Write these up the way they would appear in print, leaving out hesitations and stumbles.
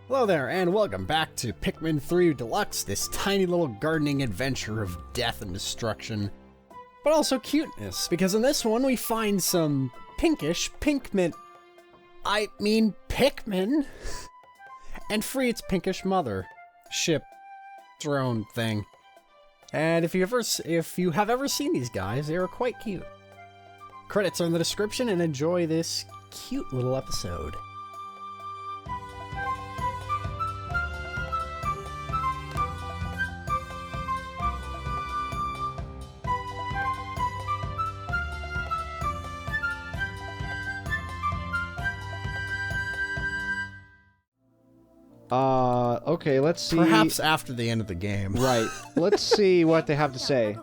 Hello there, and welcome back to Pikmin 3 Deluxe, this tiny little gardening adventure of death and destruction, but also cuteness, because in this one we find some pinkish Pikmin, and free its pinkish mother, ship, drone thing. And if you have ever seen these guys, they are quite cute. Credits are in the description, and enjoy this cute little episode. Okay, let's see. Perhaps after the end of the game. Right. Let's see what they have to say.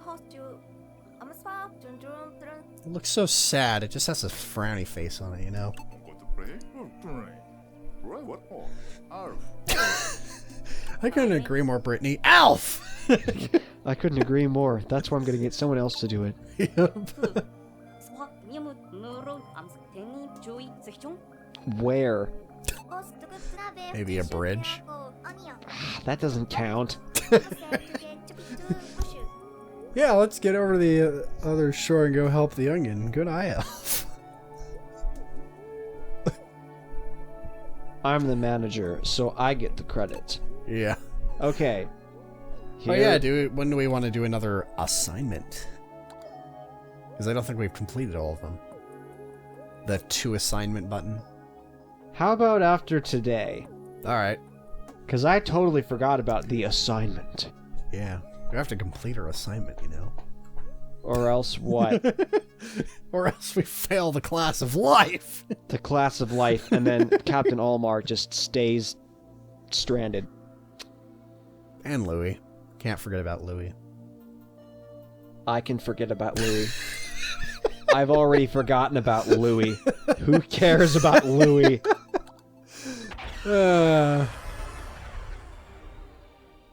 It looks so sad. It just has a frowny face on it, you know? I couldn't agree more, Brittany. Alf! I couldn't agree more. That's why I'm going to get someone else to do it. Yep. Where? Maybe a bridge? That doesn't count. Yeah, let's get over to the other shore and go help the onion. Good eye, Elf. I'm the manager, so I get the credit. Yeah. Okay. Oh yeah, when do we want to do another assignment? Because I don't think we've completed all of them. The 2 assignment button. How about after today? Alright. Because I totally forgot about the assignment. Yeah. We have to complete our assignment, you know? Or else what? Or else we fail the class of life! The class of life, and then Captain Almar just stays stranded. And Louis. Can't forget about Louis. I can forget about Louis. I've already forgotten about Louis. Who cares about Louis?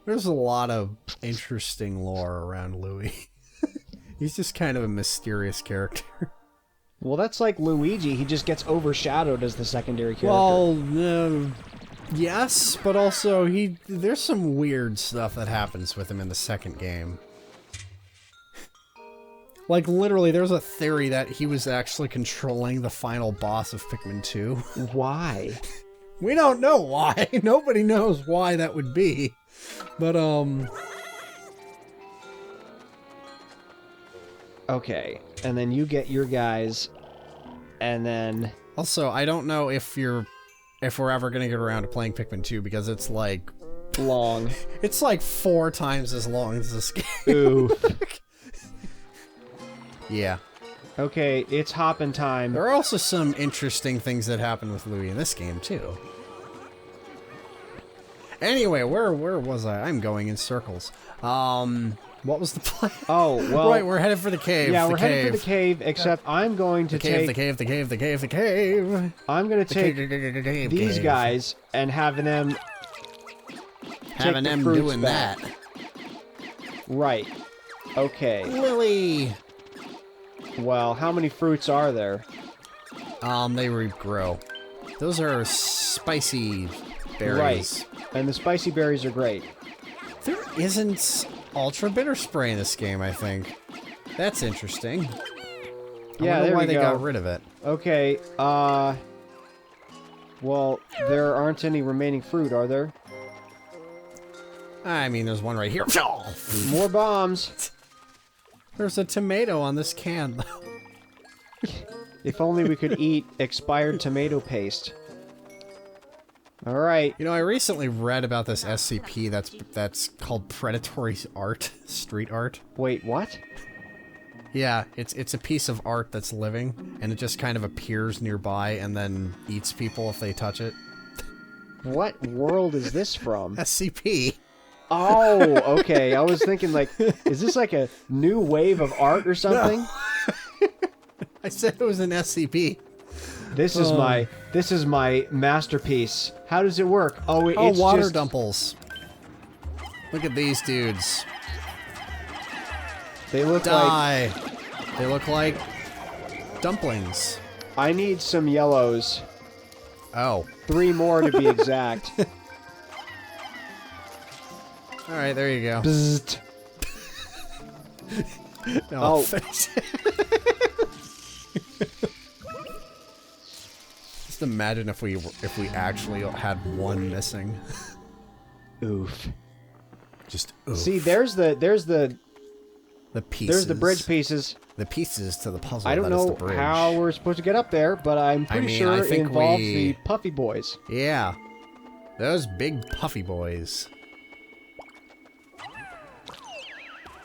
There's a lot of interesting lore around Louis. He's just kind of a mysterious character. Well, that's like Luigi. He just gets overshadowed as the secondary character. Well, yes, but also there's some weird stuff that happens with him in the second game. Like, literally, there's a theory that he was actually controlling the final boss of Pikmin 2. Why? We don't know why. Nobody knows why that would be. But, okay, and then you get your guys, and then... Also, I don't know if we're ever gonna get around to playing Pikmin 2, because it's, like... long. It's, like, 4 times as long as this game. Ooh. Yeah. Okay, it's hopping time. There are also some interesting things that happen with Louis in this game, too. Anyway, where was I? I'm going in circles. What was the plan? Oh, well... Right, we're headed for the cave. Yeah, we're headed for the cave, except I'm going to take... The cave. I'm going to take these guys and having them... Having them doing that. Right. Okay. Lily! Well, how many fruits are there? They regrow. Those are spicy berries. Right. And the spicy berries are great. There isn't ultra bitter spray in this game, I think. That's interesting. Yeah, I wonder there why we they go. got rid of it. Okay, well, there aren't any remaining fruit, are there? I mean, there's one right here. More bombs! There's a tomato on this can, though. If only we could eat expired tomato paste. Alright. You know, I recently read about this SCP that's called predatory art, street art. Wait, what? Yeah, it's a piece of art that's living, and it just kind of appears nearby and then eats people if they touch it. What world is this from? SCP. Oh, okay. I was thinking, like, is this like a new wave of art or something? No. I said it was an SCP. This is my masterpiece. How does it work? Oh, it's water just... dumples. Look at these dudes. They look Die. They look like dumplings. I need some yellows. Oh. 3 more to be exact. Alright, there you go. Bzzzt. No, Oh. finish it. Just imagine if we actually had one missing. Oof. Just oof. See, there's the pieces. there's the bridge pieces. The pieces to the puzzle. I don't that is the know bridge. how we're supposed to get up there, but I'm pretty mean, sure I it think involves we- the puffy boys. Yeah. Those big puffy boys.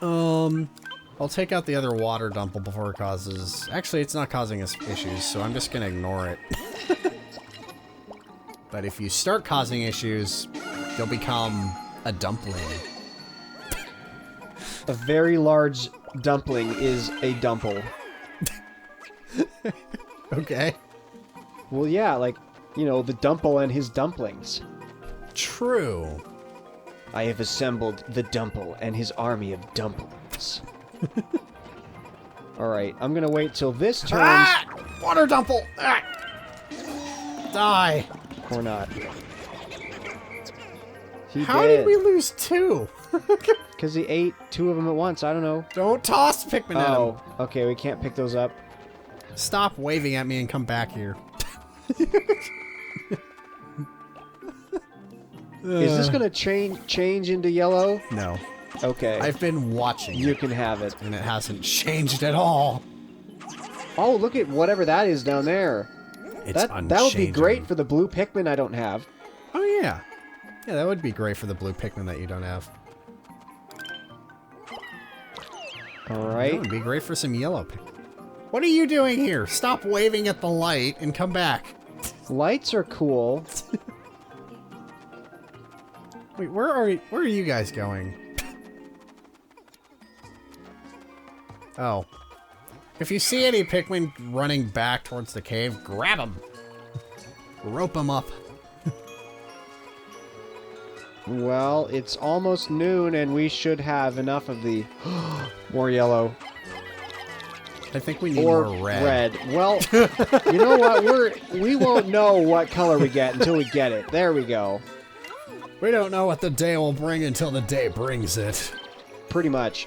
I'll take out the other water dumple before it causes... Actually, it's not causing us issues, so I'm just gonna ignore it. But if you start causing issues, you'll become a dumpling. A very large dumpling is a dumple. Okay. Well, yeah, like, you know, the dumple and his dumplings. True. I have assembled the dumple and his army of dumplings. Alright, I'm gonna wait till this turns... Ah! Water dumple! Ah! Die! Or not. He How did we lose 2? Because he ate 2 of them at once, I don't know. Don't toss Pikmin at him. Oh, okay, we can't pick those up. Stop waving at me and come back here. Is this gonna change into yellow? No. Okay. I've been watching You it, can have it. and it hasn't changed at all. Oh, look at whatever that is down there. It's That would be great for the blue Pikmin I don't have. Oh, yeah. Yeah, that would be great for the blue Pikmin that you don't have. That Alright. would be great for some yellow Pikmin. What are you doing here? Stop waving at the light and come back. Lights are cool. Wait, where are you guys going? Oh. If you see any Pikmin running back towards the cave, grab them. Rope them up. Well, it's almost noon and we should have enough of the... more yellow. I think we need Or more red. Well, you know what? We won't know what color we get until we get it. There we go. We don't know what the day will bring until the day brings it. Pretty much.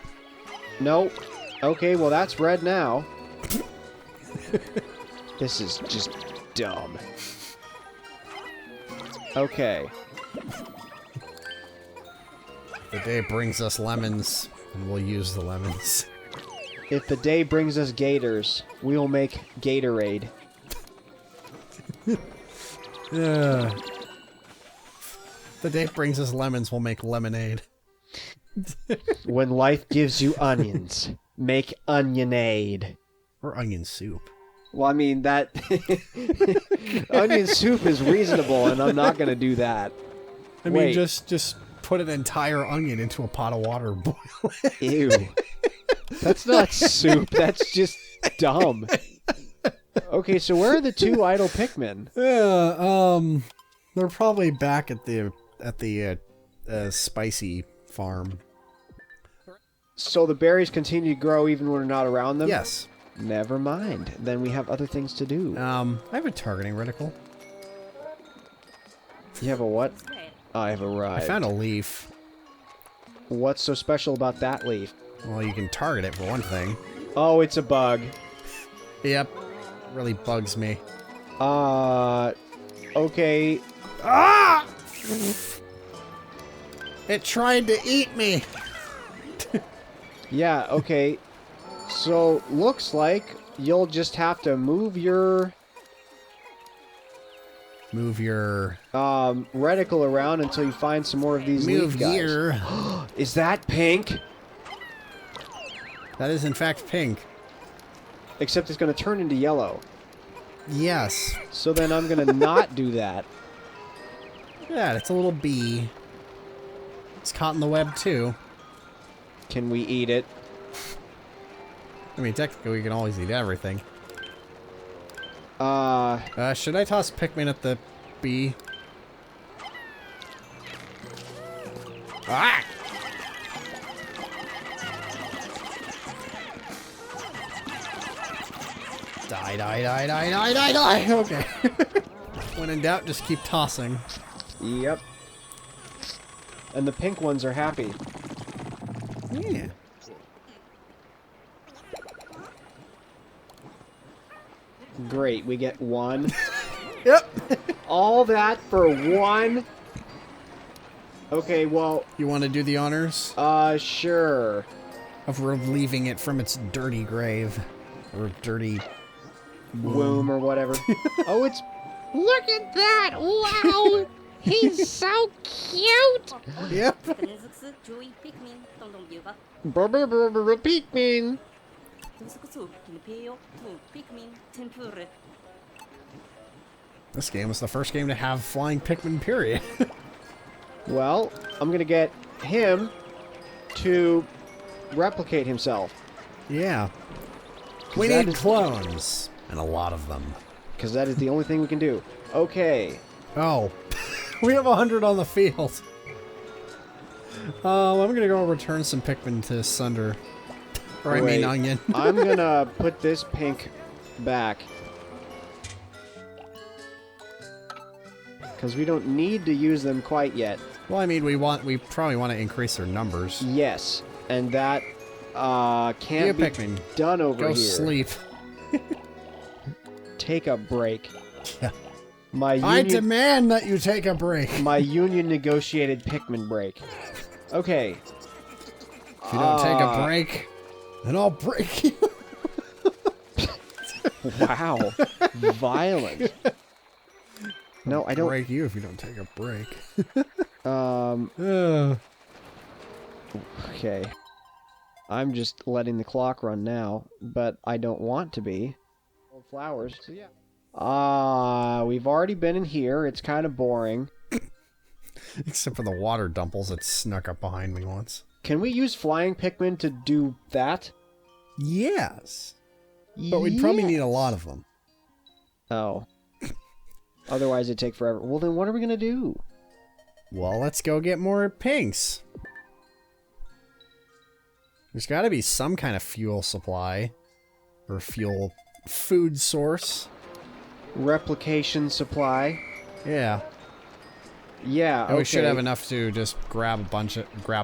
Nope. Okay, well that's red now. This is just dumb. Okay. The day brings us lemons, and we'll use the lemons. If the day brings us gators, we will make Gatorade. The day brings us lemons, we'll make lemonade. When life gives you onions, make onionade. Or onion soup. Well, I mean, that... onion soup is reasonable, and I'm not going to do that. I mean, Wait. just put an entire onion into a pot of water and boil it. Ew. That's not soup. That's just dumb. Okay, so where are the 2 idle Pikmin? They're probably back at the spicy farm. So the berries continue to grow even when we're not around them? Yes. Never mind. Then we have other things to do. I have a targeting reticle. You have a what? I've arrived. I found a leaf. What's so special about that leaf? Well, you can target it for one thing. Oh, it's a bug. Yep. Really bugs me. Okay. Ah! It tried to eat me. Yeah, okay. So, looks like you'll just have to move your... reticle around until you find some more of these leaf guys. here. Is that pink? That is in fact pink. Except it's going to turn into yellow. Yes. So then I'm going to not do that. Yeah, it's a little bee. It's caught in the web too. Can we eat it? I mean, technically we can always eat everything. Should I toss Pikmin at the bee? Ah! Die, die, die, die, die, die, die! Okay. When in doubt, just keep tossing. Yep. And the pink ones are happy. Yeah. Great, we get one. Yep. All that for one? Okay, well... You want to do the honors? Sure. Of relieving it from its dirty grave. Or dirty... Womb or whatever. Oh, it's... Look at that! Wow! He's so cute! Yep. Pikmin! This game was the first game to have flying Pikmin, period. Well, I'm gonna get him to replicate himself. Yeah. We need clones. And a lot of them. Because that is the only thing we can do. Okay. Oh. We have 100 on the field. I'm gonna go return some Pikmin to Sunder. Or I mean Onion. I'm gonna put this pink back. Because we don't need to use them quite yet. Well, I mean, we probably want to increase their numbers. Yes. And that can't be Pikmin. done over here. Go sleep. Take a break. Yeah. I demand that you take a break. My union negotiated Pikmin break. Okay. If you don't take a break, then I'll break you. Wow. Violent. No, I don't break you if you don't take a break. Okay. I'm just letting the clock run now, but I don't want to be. Flowers. So yeah. We've already been in here. It's kind of boring. Except for the water dumples that snuck up behind me once. Can we use flying Pikmin to do that? Yes. But we'd probably need a lot of them. Oh. Otherwise it'd take forever. Well, then what are we going to do? Well, let's go get more pinks. There's got to be some kind of fuel supply. Or fuel food source. Replication supply. Yeah. Yeah, and we should have enough to just grab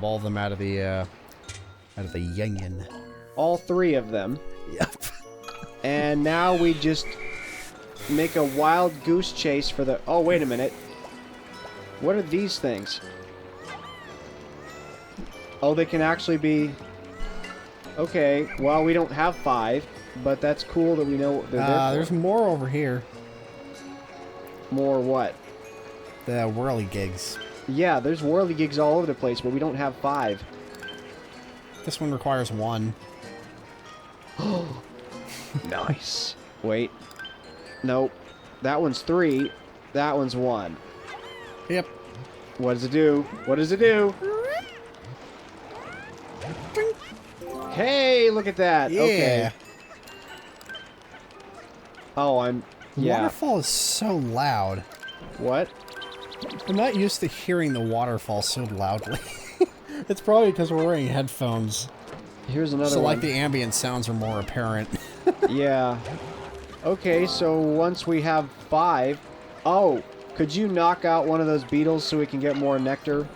all of them out of the yin. All 3 of them. Yep. And now we just make a wild goose chase for the... Oh, wait a minute. What are these things? Oh, they can actually be... Okay, well, we don't have 5, but that's cool that we know they're there for. There's more over here. More what? The whirligigs. Yeah, there's whirligigs all over the place, but we don't have 5. This one requires 1. Nice. Wait. Nope. That one's 3. That one's 1. Yep. What does it do? What does it do? Hey, look at that. Yeah. Okay. Oh, The waterfall is so loud. What? I'm not used to hearing the waterfall so loudly. It's probably because we're wearing headphones. Here's another one. So, like, the ambient sounds are more apparent. Yeah. Okay, so once we have 5... Oh, could you knock out one of those beetles so we can get more nectar?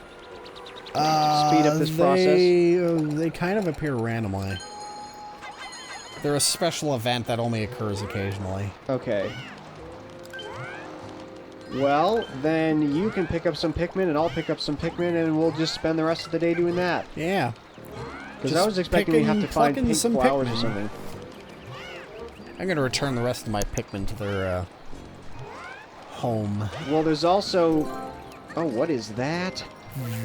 Speed up this process? They kind of appear randomly. They're a special event that only occurs occasionally. Okay. Well, then you can pick up some Pikmin, and I'll pick up some Pikmin, and we'll just spend the rest of the day doing that. Yeah. Because I was expecting we have to find pink flowers or something. I'm going to return the rest of my Pikmin to their home. Well, there's also... Oh, what is that?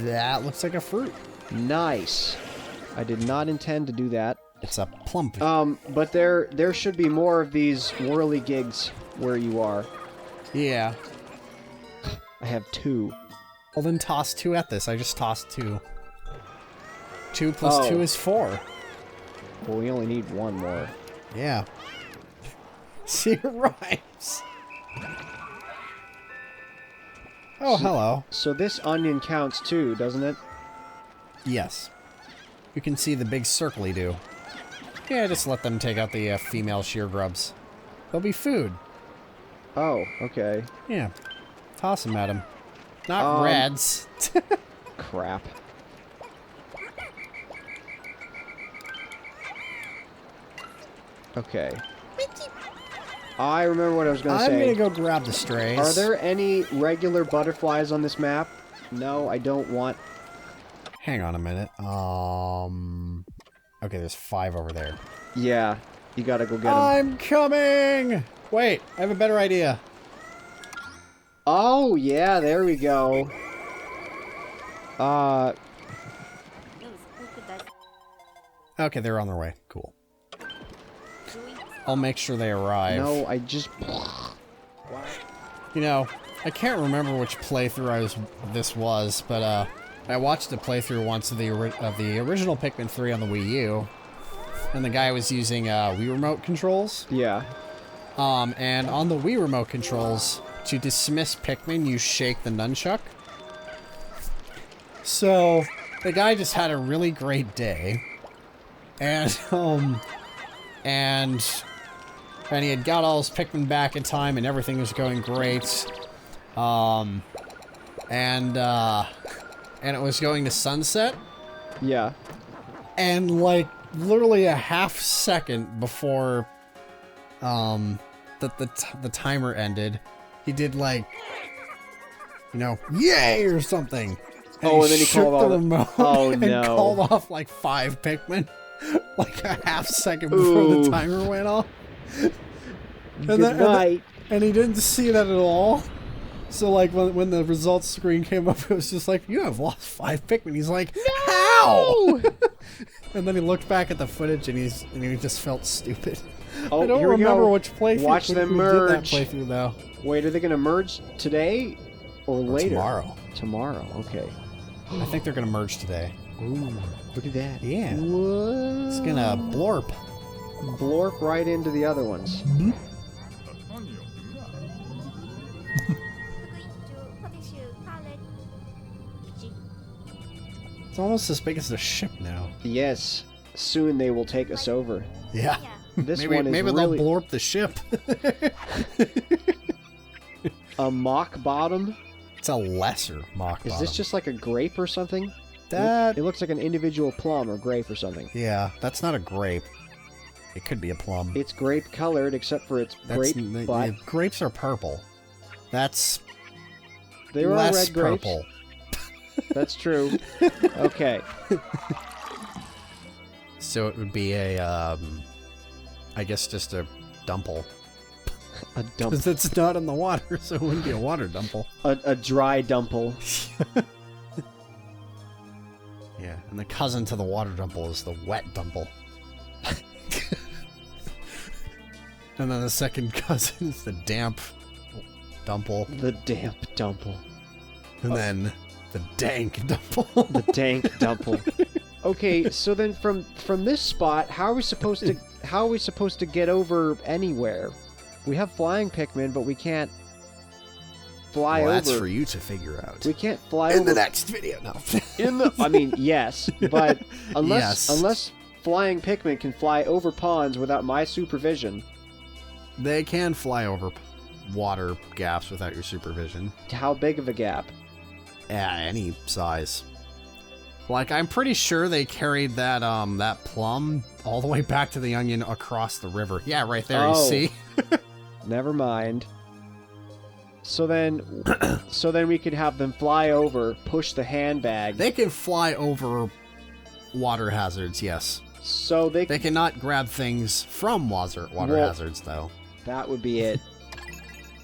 That looks like a fruit. Nice. I did not intend to do that. It's a plump. But there should be more of these whirligigs where you are. Yeah. I have 2. Well, then toss 2 at this. I just tossed 2. 2 plus 2 is 4. Well, we only need 1 more. Yeah. See, it rhymes. Oh, hello. So this onion counts too, doesn't it? Yes. You can see the big circly do. Yeah, just let them take out the female shear grubs. They'll be food. Oh, okay. Yeah. Toss them at them. Not reds. crap. Okay. I remember what I was going to say. I'm gonna go grab the strays. Are there any regular butterflies on this map? No, I don't want... Hang on a minute. Okay, there's 5 over there. Yeah, you gotta go get them. I'm coming! Wait, I have a better idea. Oh, yeah, there we go. Okay, they're on their way. Cool. I'll make sure they arrive. No, I just... You know, I can't remember which playthrough this was, but I watched a playthrough once of the original Pikmin 3 on the Wii U, and the guy was using Wii Remote controls. Yeah. And on the Wii Remote controls, to dismiss Pikmin, you shake the nunchuck. So, the guy just had a really great day, and he had got all his Pikmin back in time, and everything was going great. And it was going to sunset. Yeah. And, like, literally a half second before, the timer ended, he did, like, you know, yay or something. And then he shook called the off... remote Oh, and no. called off, like, 5 Pikmin. Like a half second before the timer went off. Good night. And he didn't see that at all. So, like, when the results screen came up, it was just like, you have lost 5 Pikmin. He's like, no! How? And then he looked back at the footage, and he just felt stupid. Oh, I don't here we remember go. which playthrough. Watch them we merge. did that playthrough, though. Wait, are they going to merge today or later? Tomorrow. Tomorrow, okay. I think they're going to merge today. Ooh, look at that. Yeah. What? It's going to blorp. Blorp right into the other ones. It's almost as big as the ship now. Yes. Soon they will take us over. Yeah. This maybe, one is maybe really... they'll blorp the ship. A mock bottom? It's a lesser mock Is bottom. this just like a grape or something? That... It looks like an individual plum or grape or something. Yeah, that's not a grape. It could be a plum. It's grape colored except for its That's, grape butt. grapes are purple. That's There are less red grapes. purple. That's true. Okay. So it would be a, I guess just a dumple. A dump. Because it's not in the water, so it wouldn't be a water dumple. A dry dumple. Yeah, and the cousin to the water dumple is the wet dumple. And then the second cousin is the damp dumple. The damp dumple. And then the dank dumple. The dank dumple. Okay, so then from this spot, how are we supposed to get over anywhere? We have flying Pikmin, but we can't fly over. That's for you to figure out. We can't fly in over the next video. No. I mean, yes, but Yes. unless flying Pikmin can fly over ponds without my supervision. They can fly over water gaps without your supervision. How big of a gap? Yeah, any size. Like, I'm pretty sure they carried that that plum all the way back to the onion across the river. Yeah, right there, Oh. you see? Never mind. So then we could have them fly over, push the handbag. They can fly over water hazards, yes. So they They cannot grab things from water Well- hazards, though. That would be it.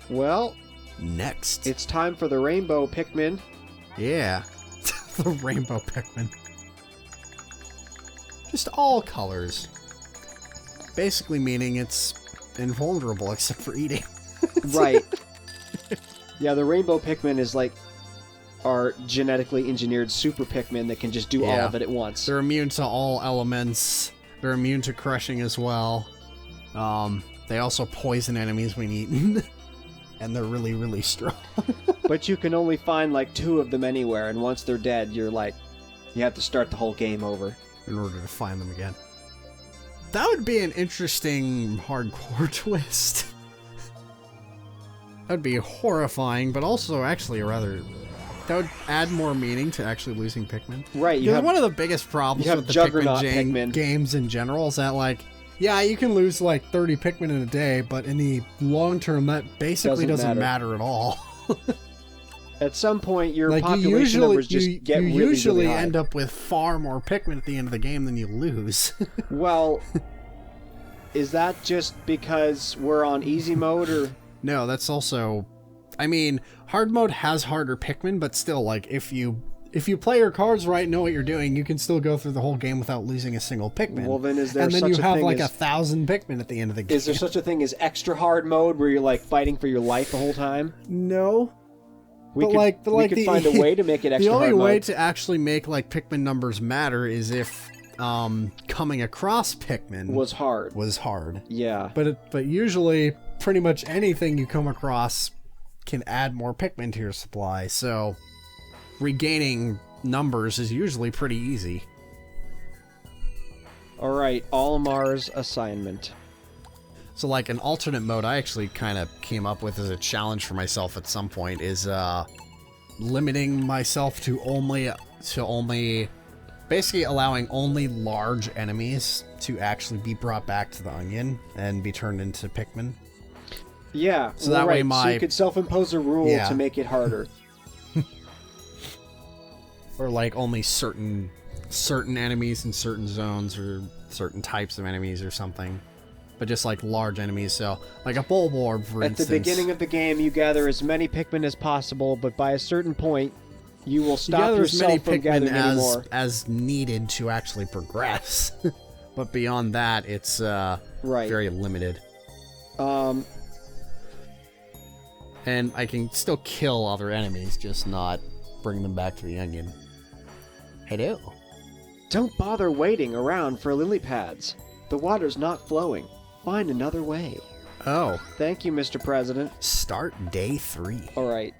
Well, Next. it's time for the rainbow Pikmin. Yeah. The rainbow Pikmin. Just all colors. Basically meaning it's invulnerable except for eating. Right. Yeah, the rainbow Pikmin is like our genetically engineered super Pikmin that can just do all Yeah. of it at once. They're immune to all elements. They're immune to crushing as well. They also poison enemies when eaten. And they're really, really strong. But you can only find like 2 of them anywhere, and once they're dead, you have to start the whole game over. In order to find them again. That would be an interesting hardcore twist. That would be horrifying, but also actually a rather add more meaning to actually losing Pikmin. Right. Because one of the biggest problems with the Pikmin games in general is that, like, yeah, you can lose like 30 Pikmin in a day, but in the long term, that basically doesn't matter at all. At some point, your like population numbers just get really, really high. You usually end up with far more Pikmin at the end of the game than you lose. Well, is that just because we're on easy mode, or...? No, that's also... I mean, hard mode has harder Pikmin, but still, like, if you play your cards right and know what you're doing, you can still go through the whole game without losing a single Pikmin. Well, then is there such a thing as... And then you have, like, 1,000 Pikmin at the end of the game. Is there such a thing as extra hard mode, where you're, like, fighting for your life the whole time? No. We could find a way to make it extra hard mode. The only way to actually make, like, Pikmin numbers matter is if... coming across Pikmin was hard. Yeah. But usually pretty much anything you come across can add more Pikmin to your supply, so regaining numbers is usually pretty easy. Alright, Olimar's assignment. So like an alternate mode I actually kind of came up with as a challenge for myself at some point is limiting myself to only basically allowing only large enemies to actually be brought back to the onion and be turned into Pikmin. Yeah, so that way so you could self-impose a rule to make it harder. Or like only certain enemies in certain zones or certain types of enemies or something. But just like large enemies, so like a Bulborb, for instance. At the beginning of the game, you gather as many Pikmin as possible, but by a certain point, you will stop yourself from gathering any more. As needed to actually progress. But beyond that, it's very limited. And I can still kill other enemies, just not bring them back to the onion. Hello. Don't bother waiting around for lily pads. The water's not flowing. Find another way. Oh. Thank you, Mr. President. Start day 3. All right.